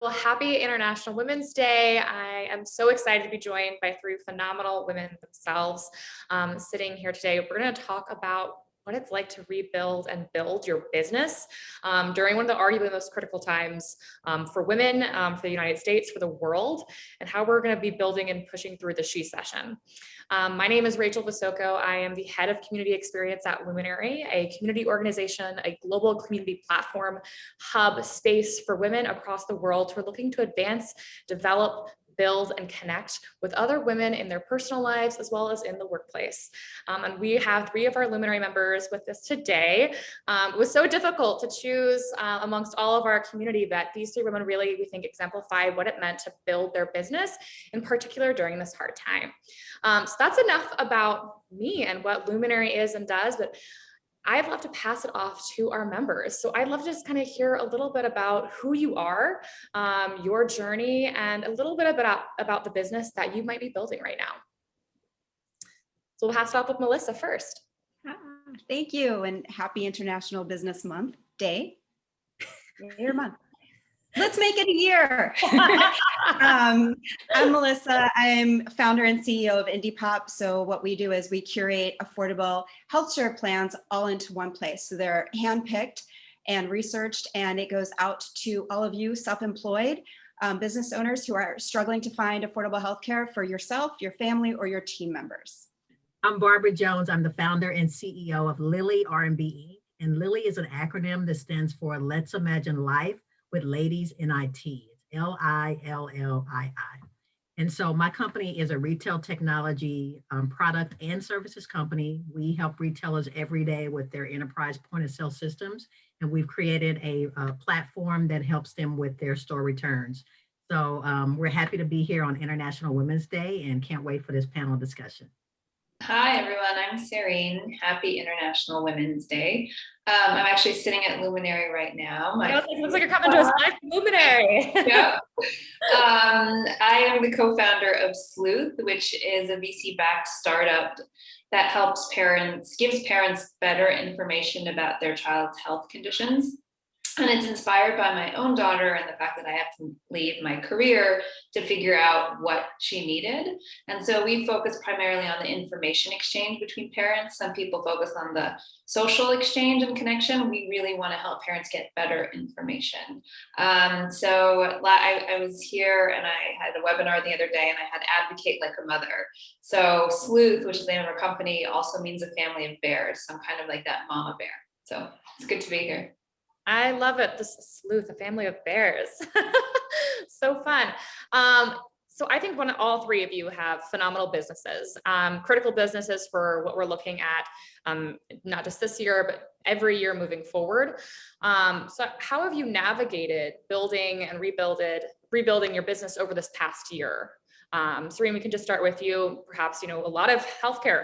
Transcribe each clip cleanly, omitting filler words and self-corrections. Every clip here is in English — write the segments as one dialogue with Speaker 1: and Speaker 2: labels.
Speaker 1: Well, happy International Women's Day. I am so excited to be joined by three phenomenal women themselves sitting here today. We're going to talk about what it's like to rebuild and build your business during one of the arguably most critical times for women, for the United States, for the world, and how we're going to be building and pushing through the SheCession. My name is Rachel BASOCO. I am the head of community experience at Luminary, a community organization, a global community platform, hub space for women across the world who are looking to advance, develop, build, and connect with other women in their personal lives as well as in the workplace. And we have three of our Luminary members with us today. It was so difficult to choose amongst all of our community, that these three women really, we think, exemplify what it meant to build their business, in particular during this hard time. So that's enough about me and what Luminary is and does, but I'd love to pass it off to our members. So I'd love to just kind of hear a little bit about who you are, your journey, and a little bit about the business that you might be building right now. So we'll pass it off with Melissa first.
Speaker 2: Thank you, and happy International Business Month Day. Year month. Let's make it a year. I'm Melissa. I'm founder and CEO of IndiePop. So what we do is we curate affordable health share plans all into one place. So they're handpicked and researched, and it goes out to all of you self-employed business owners who are struggling to find affordable healthcare for yourself, your family, or your team members.
Speaker 3: I'm Barbara Jones. I'm the founder and CEO of Lilly R&BE. And Lilly is an acronym that stands for Let's Imagine Life with Ladies in IT. It's Lillii. And so my company is a retail technology product and services company. We help retailers every day with their enterprise point of sale systems. And we've created a platform that helps them with their store returns. So we're happy to be here on International Women's Day and can't wait for this panel discussion.
Speaker 4: Hi, everyone. I'm SEHREEN. Happy International Women's Day. I'm actually sitting at Luminary right now.
Speaker 1: It looks like you're coming to us live from Luminary.
Speaker 4: Yep. I am the co-founder of Sleuth, which is a VC-backed startup that helps gives parents better information about their child's health conditions. And it's inspired by my own daughter and the fact that I have to leave my career to figure out what she needed. And so we focus primarily on the information exchange between parents. Some people focus on the social exchange and connection. We really want to help parents get better information. So I was here and I had a webinar the other day and I had Advocate Like a Mother. So Sleuth, which is the name of our company, also means a family of bears. So I'm kind of like that mama bear. So it's good to be here.
Speaker 1: I love it. This Sleuth, a family of bears. So fun. So I think all three of you have phenomenal businesses, critical businesses for what we're looking at, not just this year, but every year moving forward. So how have you navigated building and rebuilding your business over this past year? SEHREEN, we can just start with you. Perhaps, a lot of healthcare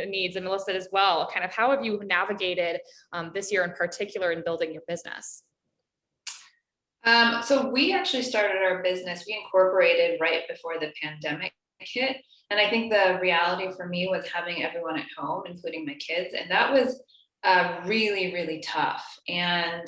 Speaker 1: needs, and Melissa as well. Kind of how have you navigated this year in particular in building your business?
Speaker 4: So we actually started our business, we incorporated right before the pandemic hit. And I think the reality for me was having everyone at home, including my kids. And that was really, really tough. And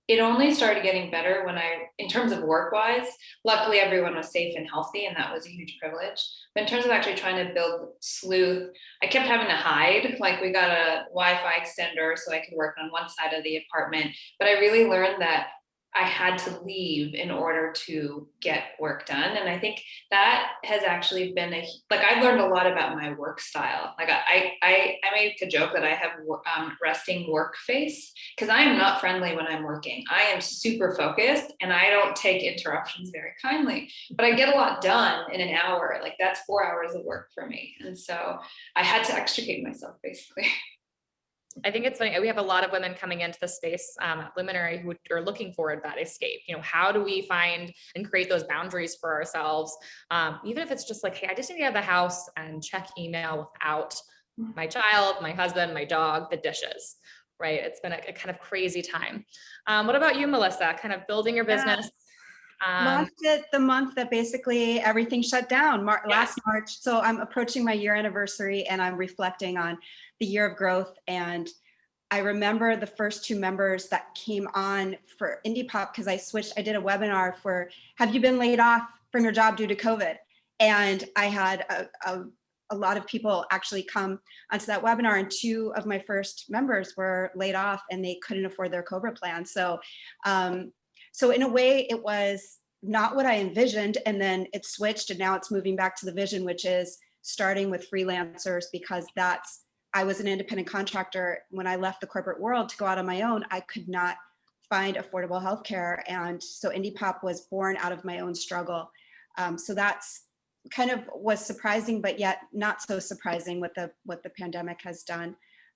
Speaker 4: it only started getting better when in terms of work-wise, luckily everyone was safe and healthy, and that was a huge privilege. But in terms of actually trying to build Sleuth, I kept having to hide. Like, we got a Wi-Fi extender so I could work on one side of the apartment. But I really learned that I had to leave in order to get work done. And I think that has actually been I've learned a lot about my work style. Like I make a joke that I have resting work face, because I am not friendly when I'm working. I am super focused and I don't take interruptions very kindly, but I get a lot done in an hour. Like, that's 4 hours of work for me. And so I had to extricate myself, basically.
Speaker 1: I think it's funny. We have a lot of women coming into the space at Luminary who are looking for that escape. How do we find and create those boundaries for ourselves? Even if it's just like, hey, I just need to get out of the house and check email without my child, my husband, my dog, the dishes, right? It's been a kind of crazy time. What about you, Melissa? Kind of building your business?
Speaker 2: Launched it the month that basically everything shut down, last March. So I'm approaching my year anniversary and I'm reflecting on the year of growth and I remember the first 2 members that came on for Indie Pop, because I did a webinar for, have you been laid off from your job due to COVID? And I had a lot of people actually come onto that webinar, and 2 of my first members were laid off and they couldn't afford their Cobra plan. So, so in a way it was not what I envisioned, and then it switched and now it's moving back to the vision, which is starting with freelancers, because I was an independent contractor. When I left the corporate world to go out on my own, I could not find affordable healthcare. And so Indie Pop was born out of my own struggle. So that's kind of was surprising, but yet not so surprising what the pandemic has done.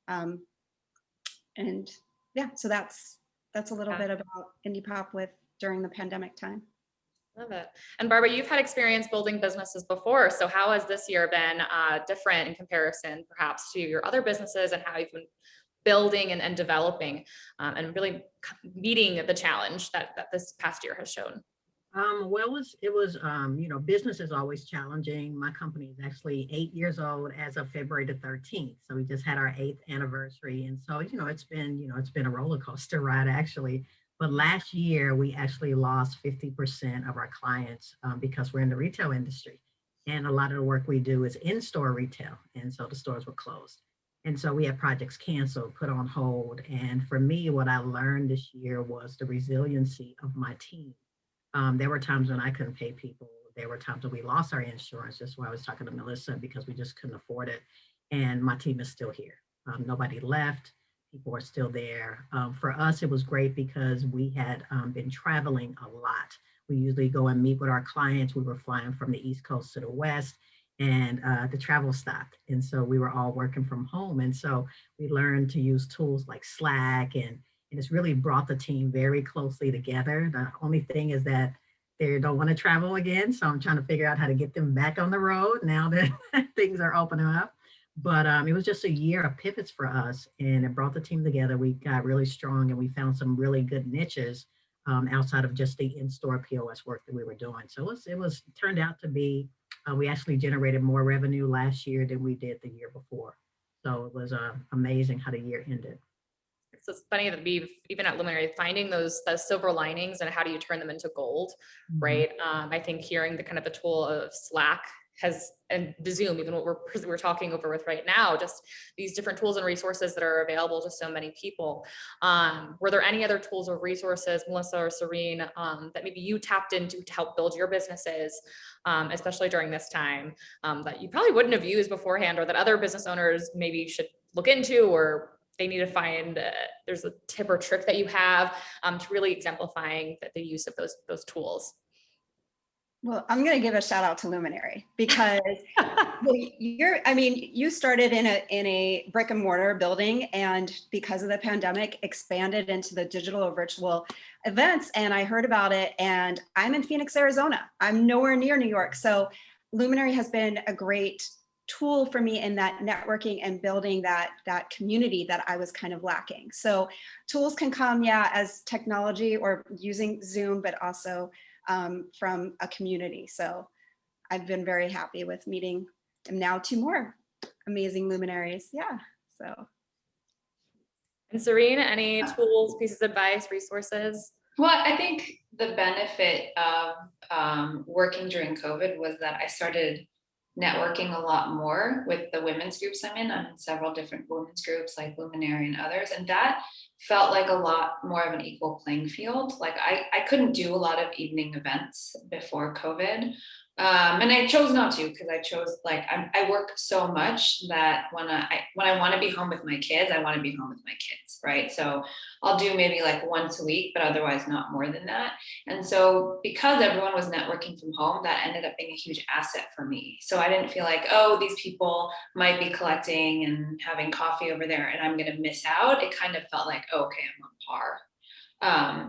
Speaker 2: And yeah, so that's a little bit about Indie Pop during the pandemic time.
Speaker 1: Love it. And Barbara, you've had experience building businesses before. So how has this year been different in comparison perhaps to your other businesses, and how you've been building and developing and really meeting the challenge that this past year has shown?
Speaker 3: Well, it was you know, business is always challenging. My company is actually 8 years old as of February the 13th. So we just had our 8th anniversary. And so, you know, it's been a roller coaster ride actually. But last year, we actually lost 50% of our clients because we're in the retail industry. And a lot of the work we do is in-store retail. And so the stores were closed. And so we had projects canceled, put on hold. And for me, what I learned this year was the resiliency of my team. There were times when I couldn't pay people. There were times when we lost our insurance. That's why I was talking to Melissa, because we just couldn't afford it. And my team is still here. Nobody left. People are still there. For us, it was great because we had been traveling a lot. We usually go and meet with our clients. We were flying from the East Coast to the West, and the travel stopped. And so we were all working from home. And so we learned to use tools like Slack, and it's really brought the team very closely together. The only thing is that they don't want to travel again. So I'm trying to figure out how to get them back on the road now that things are opening up. But it was just a year of pivots for us, and it brought the team together. We got really strong, and we found some really good niches outside of just the in-store POS work that we were doing. So it turned out to be, we actually generated more revenue last year than we did the year before. So it was amazing how the year ended.
Speaker 1: So it's funny that we've, even at Luminary, finding those silver linings and how do you turn them into gold, right? I think hearing the kind of the tool of Slack and the Zoom, even what we're talking over with right now, just these different tools and resources that are available to so many people. Were there any other tools or resources, Melissa or SEHREEN, that maybe you tapped into to help build your businesses, especially during this time, that you probably wouldn't have used beforehand, or that other business owners maybe should look into, or they need to find, there's a tip or trick that you have to really exemplifying the use of those tools?
Speaker 2: Well, I'm going to give a shout out to Luminary, because you started in a brick and mortar building, and because of the pandemic expanded into the digital or virtual events. And I heard about it, and I'm in Phoenix, Arizona. I'm nowhere near New York. So Luminary has been a great tool for me in that networking and building that community that I was kind of lacking. So tools can come, as technology or using Zoom, but also from a community. So I've been very happy with meeting, and now 2 more amazing luminaries. Yeah. So.
Speaker 1: And SEHREEN, any tools, pieces of advice, resources?
Speaker 4: Well, I think the benefit of working during COVID was that I started networking a lot more with the women's groups I'm in. I'm in several different women's groups like Luminary and others. And that felt like a lot more of an equal playing field. Like I couldn't do a lot of evening events before COVID. And I chose not to, because I chose, like, I work so much that when I want to be home with my kids, I want to be home with my kids, right? So I'll do maybe like once a week, but otherwise not more than that. And so because everyone was networking from home, that ended up being a huge asset for me. So I didn't feel like, oh, these people might be collecting and having coffee over there and I'm going to miss out. It kind of felt like, oh, okay, I'm on par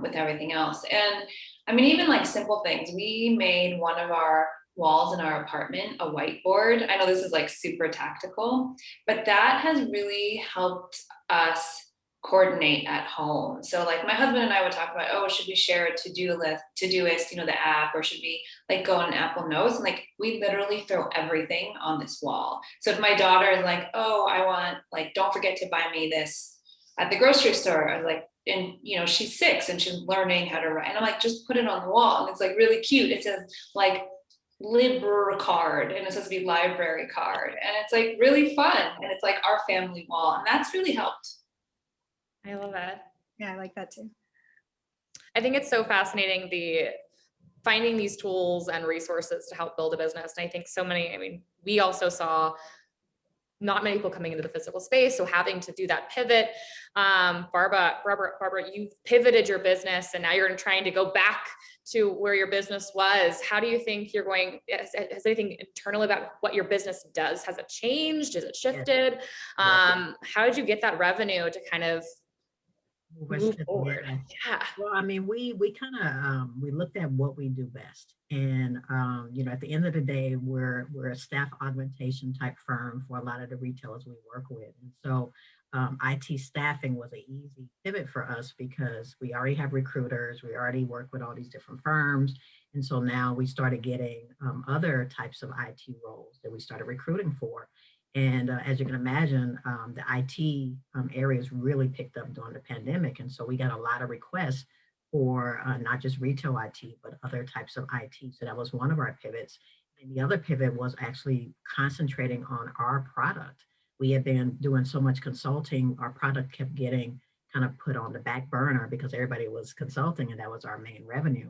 Speaker 4: with everything else. And I mean, even like simple things. We made one of our walls in our apartment a whiteboard. I know this is like super tactical, but that has really helped us coordinate at home. So like my husband and I would talk about, oh, should we share a to-do list, you know, the app, or should we like go on Apple Notes? And like, we literally throw everything on this wall. So if my daughter is like, oh, I want, like, don't forget to buy me this at the grocery store. I was like, and you know, she's 6 and she's learning how to write. And I'm like, just put it on the wall. And it's like really cute. It says like Libra card, and it says to be library card. And it's like really fun. And it's like our family wall. And that's really helped.
Speaker 1: I love it.
Speaker 2: Yeah, I like that too.
Speaker 1: I think it's so fascinating, finding these tools and resources to help build a business. And I think so many, I mean, we also saw not many people coming into the physical space, so having to do that pivot. Barbara, you've pivoted your business and now you're trying to go back to where your business was. How do you think you're going, has anything internal about what your business does? Has it changed? Has it shifted? How did you get that revenue to kind of move forward? Yeah.
Speaker 3: Well, I mean, we kind of we looked at what we do best, and you know, at the end of the day, we're a staff augmentation type firm for a lot of the retailers we work with, and so IT staffing was an easy pivot for us because we already have recruiters, we already work with all these different firms, and so now we started getting other types of IT roles that we started recruiting for. And as you can imagine, the IT areas really picked up during the pandemic. And so we got a lot of requests for not just retail IT, but other types of IT. So that was one of our pivots. And the other pivot was actually concentrating on our product. We had been doing so much consulting, our product kept getting kind of put on the back burner because everybody was consulting and that was our main revenue.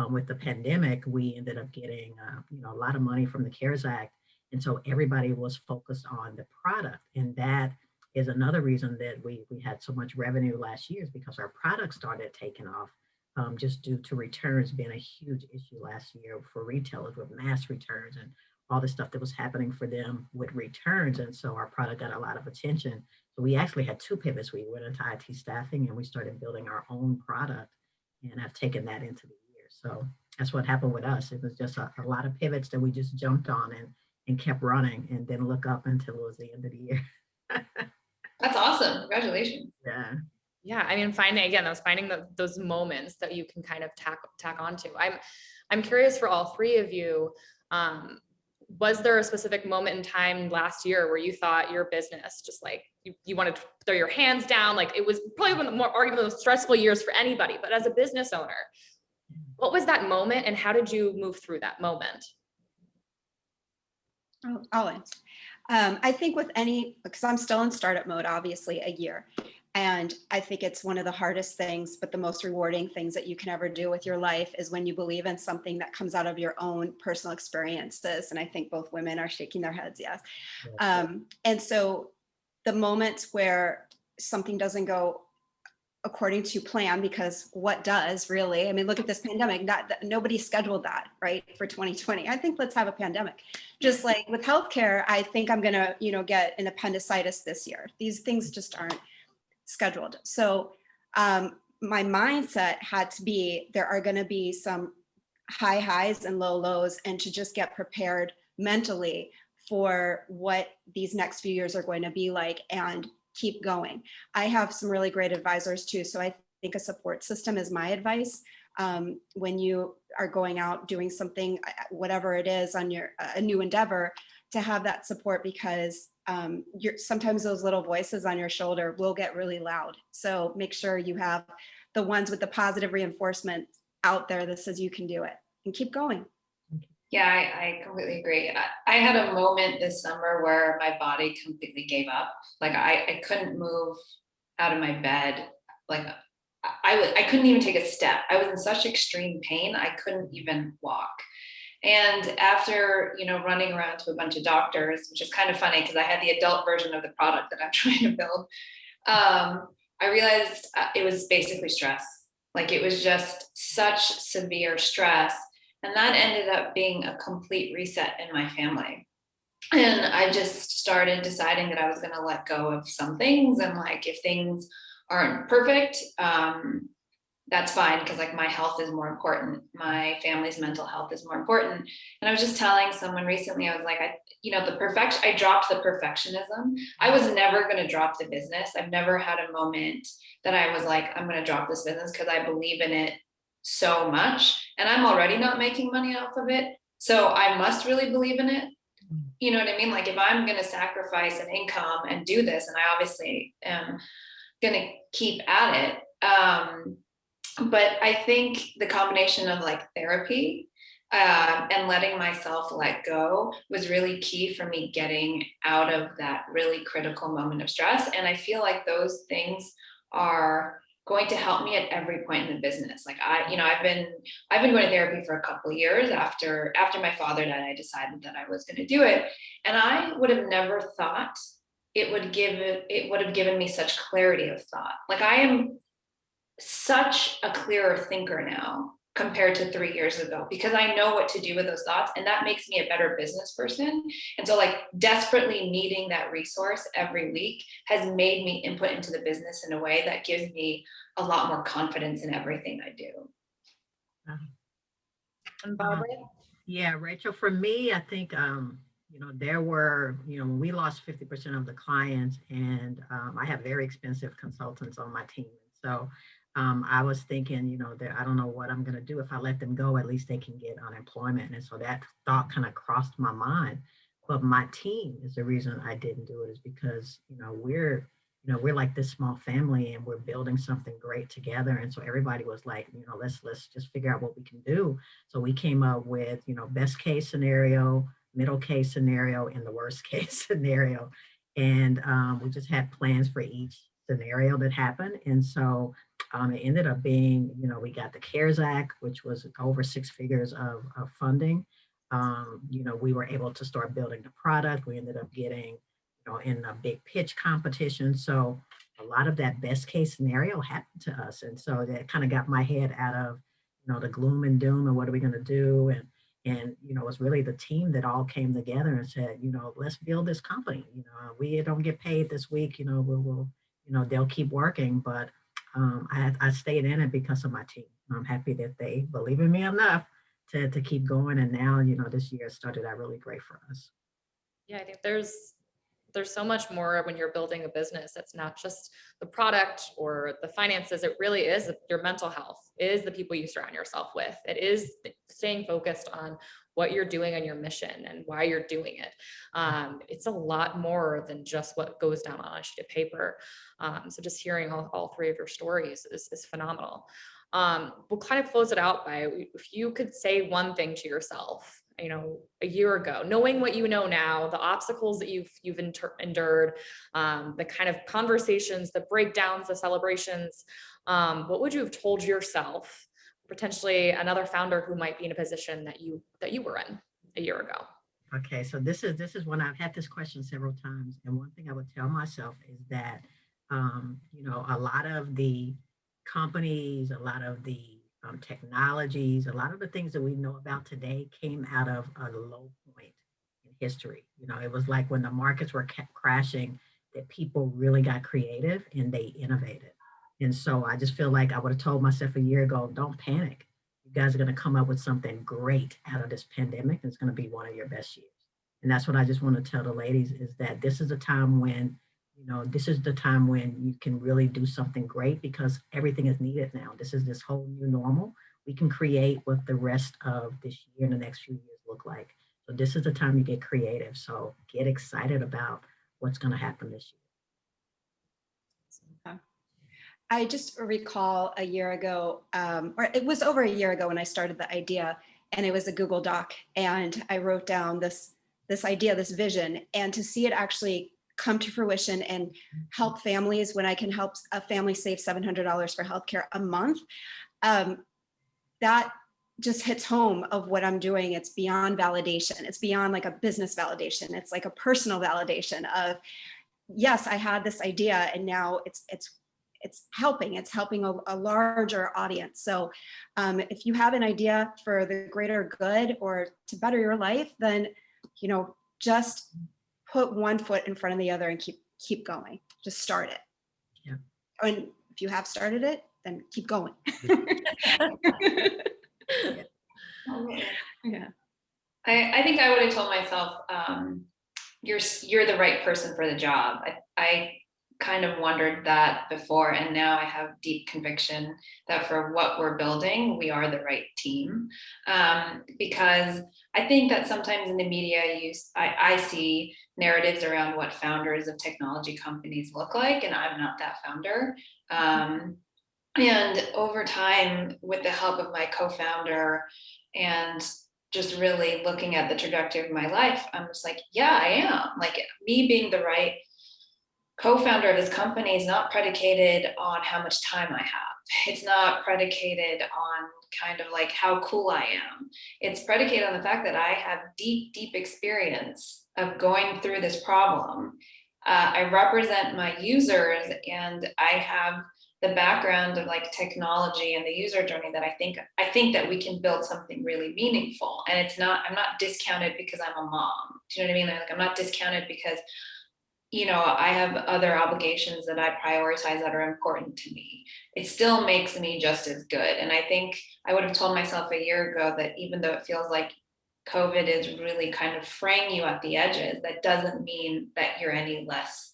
Speaker 3: With the pandemic, we ended up getting you know, a lot of money from the CARES Act. And so everybody was focused on the product. And that is another reason that we had so much revenue last year, is because our product started taking off just due to returns being a huge issue last year for retailers with mass returns and all the stuff that was happening for them with returns. And so our product got a lot of attention. So we actually had 2 pivots. We went into IT staffing and we started building our own product, and I've taken that into the year. So that's what happened with us. It was just a lot of pivots that we just jumped on and kept running and didn't look up until it was the end of the year.
Speaker 4: That's awesome. Congratulations.
Speaker 3: Yeah.
Speaker 1: Yeah, I mean, finding those moments that you can kind of tack onto. I'm curious for all 3 of you. Was there a specific moment in time last year where you thought your business just like you wanted to throw your hands down? Like it was probably one of the arguably the most stressful years for anybody, but as a business owner, what was that moment and how did you move through that moment?
Speaker 2: Oh, I'll answer. I think with because I'm still in startup mode, obviously a year. And I think it's one of the hardest things, but the most rewarding things that you can ever do with your life is when you believe in something that comes out of your own personal experiences. And I think both women are shaking their heads, yes. And so the moments where something doesn't go according to plan, because what does really, I mean, look at this pandemic, nobody scheduled that, right, for 2020. I think let's have a pandemic. Just like with healthcare, I think I'm gonna, you know, get an appendicitis this year. These things just aren't scheduled. So my mindset had to be, there are gonna be some high highs and low lows, and to just get prepared mentally for what these next few years are going to be like and keep going. I have some really great advisors too. So I think a support system is my advice. When you are going out doing something, whatever it is on your a new endeavor, to have that support, because sometimes those little voices on your shoulder will get really loud. So make sure you have the ones with the positive reinforcement out there that says you can do it, and keep going.
Speaker 4: Yeah, I completely agree. I had a moment this summer where my body completely gave up. Like I couldn't move out of my bed. Like I couldn't even take a step. I was in such extreme pain, I couldn't even walk. And after, you know, running around to a bunch of doctors, which is kind of funny because I had the adult version of the product that I'm trying to build, I realized it was basically stress. Like it was just such severe stress. And that ended up being a complete reset in my family. And I just started deciding that I was going to let go of some things. And like, if things aren't perfect, that's fine. Cause like my health is more important. My family's mental health is more important. And I was just telling someone recently, I was like, I dropped the perfectionism. I was never going to drop the business. I've never had a moment that I was like, I'm going to drop this business because I believe in it so much, and I'm already not making money off of it. So I must really believe in it. You know what I mean? Like if I'm going to sacrifice an income and do this, and I obviously am gonna keep at it. But I think the combination of like therapy and letting myself let go was really key for me getting out of that really critical moment of stress. And I feel like those things are going to help me at every point in the business. Like I've been going to therapy for a couple of years after my father died. I decided that I was going to do it, and I would have never thought it would have given me such clarity of thought. Like I am such a clearer thinker now compared to 3 years ago, because I know what to do with those thoughts, and that makes me a better business person. And so like desperately needing that resource every week has made me input into the business in a way that gives me a lot more confidence in everything I do.
Speaker 1: And Barbara?
Speaker 3: Yeah, Rachel, for me, I think, there were, when we lost 50% of the clients, and I have very expensive consultants on my team. So I was thinking, that I don't know what I'm going to do. If I let them go, at least they can get unemployment. And so that thought kind of crossed my mind. But my team is the reason I didn't do it, is because, we're like this small family, and we're building something great together. And so everybody was like, let's just figure out what we can do. So we came up with, best case scenario, middle case scenario, and the worst case scenario. And we just had plans for each scenario that happened. And so it ended up being, we got the CARES Act, which was over 6 figures of funding. We were able to start building the product. We ended up getting, in a big pitch competition. So a lot of that best case scenario happened to us. And so that kind of got my head out of, the gloom and doom and what are we going to do? And it was really the team that all came together and said, let's build this company. We don't get paid this week, we'll they'll keep working, but I stayed in it because of my team. I'm happy that they believe in me enough to keep going. And now, this year started out really great for us.
Speaker 1: Yeah, I think there's so much more when you're building a business. It's not just the product or the finances. It really is your mental health, it is the people you surround yourself with. It is staying focused on what you're doing on your mission and why you're doing it. It's a lot more than just what goes down on a sheet of paper. So just hearing all 3 of your stories is phenomenal. We'll kind of close it out by, if you could say one thing to yourself, a year ago, knowing what you know now, the obstacles that you've endured, the kind of conversations, the breakdowns, the celebrations, what would you have told yourself, potentially another founder who might be in a position that you were in a year ago?
Speaker 3: Okay, so this is when I've had this question several times, and one thing I would tell myself is that a lot of the companies, a lot of the technologies, a lot of the things that we know about today came out of a low point in history. It was like when the markets were crashing, that people really got creative and they innovated. And so I just feel like I would have told myself a year ago, don't panic. You guys are going to come up with something great out of this pandemic. And it's going to be one of your best years. And that's what I just want to tell the ladies, is that this is a time when you can really do something great, because everything is needed now. This is this whole new normal. We can create what the rest of this year and the next few years look like. So this is the time you get creative. So get excited about what's going to happen this year.
Speaker 2: I just recall a year ago, or it was over a year ago, when I started the idea, and it was a Google Doc, and I wrote down this idea, this vision, and to see it actually come to fruition and help families, when I can help a family save $700 for healthcare a month, that just hits home of what I'm doing. It's beyond validation. It's beyond like a business validation. It's like a personal validation of, yes, I had this idea, and now it's helping a larger audience. So if you have an idea for the greater good or to better your life, then, just put one foot in front of the other and keep going. Just start it.
Speaker 3: Yeah.
Speaker 2: And if you have started it, then keep going.
Speaker 4: Yeah. I think I would have told myself, you're the right person for the job. I kind of wondered that before, and now I have deep conviction that for what we're building, we are the right team. Because I think that sometimes in the media, I see narratives around what founders of technology companies look like, and I'm not that founder. And over time, with the help of my co-founder and just really looking at the trajectory of my life, I'm just like, yeah, I am. Like, me being the right co-founder of this company is not predicated on how much time I have. It's not predicated on kind of like how cool I am. It's predicated on the fact that I have deep, deep experience of going through this problem. I represent my users, and I have the background of like technology and the user journey that I think that we can build something really meaningful. And I'm not discounted because I'm a mom. Do you know what I mean? Like, I'm not discounted because, you know, I have other obligations that I prioritize that are important to me. It still makes me just as good. And I think I would have told myself a year ago that even though it feels like COVID is really kind of fraying you at the edges, that doesn't mean that you're any less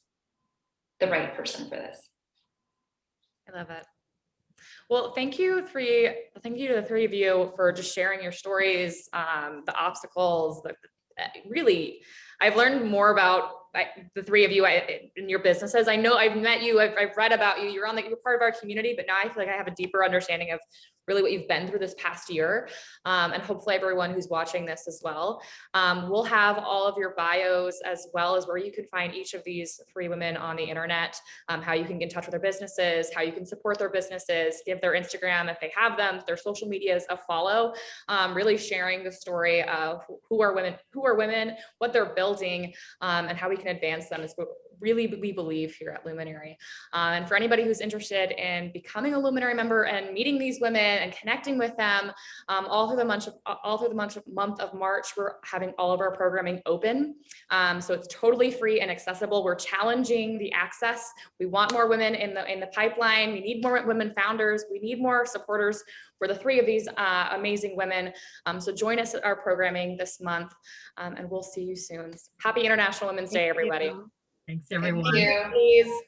Speaker 4: the right person for this.
Speaker 1: I love it. Well, thank you to the three of you for just sharing your stories, the obstacles, really, I've learned more about the three of you in your businesses. I know I've met you, I've read about you, you're part of our community, but now I feel like I have a deeper understanding of really what you've been through this past year. And hopefully everyone who's watching this as well. We'll have all of your bios as well as where you can find each of these three women on the internet, how you can get in touch with their businesses, how you can support their businesses, give their Instagram if they have them, their social medias a follow, really sharing the story of who are women, what they're building, and how we can advance them is what really we believe here at Luminary. And for anybody who's interested in becoming a Luminary member and meeting these women and connecting with them, all through the month of March, we're having all of our programming open. So it's totally free and accessible. We're challenging the access. We want more women in the pipeline. We need more women founders. We need more supporters for the three of these amazing women. So join us at our programming this month, and we'll see you soon. Happy International Women's Day, everybody.
Speaker 3: Thanks, everyone.
Speaker 4: Thank you.
Speaker 1: Please.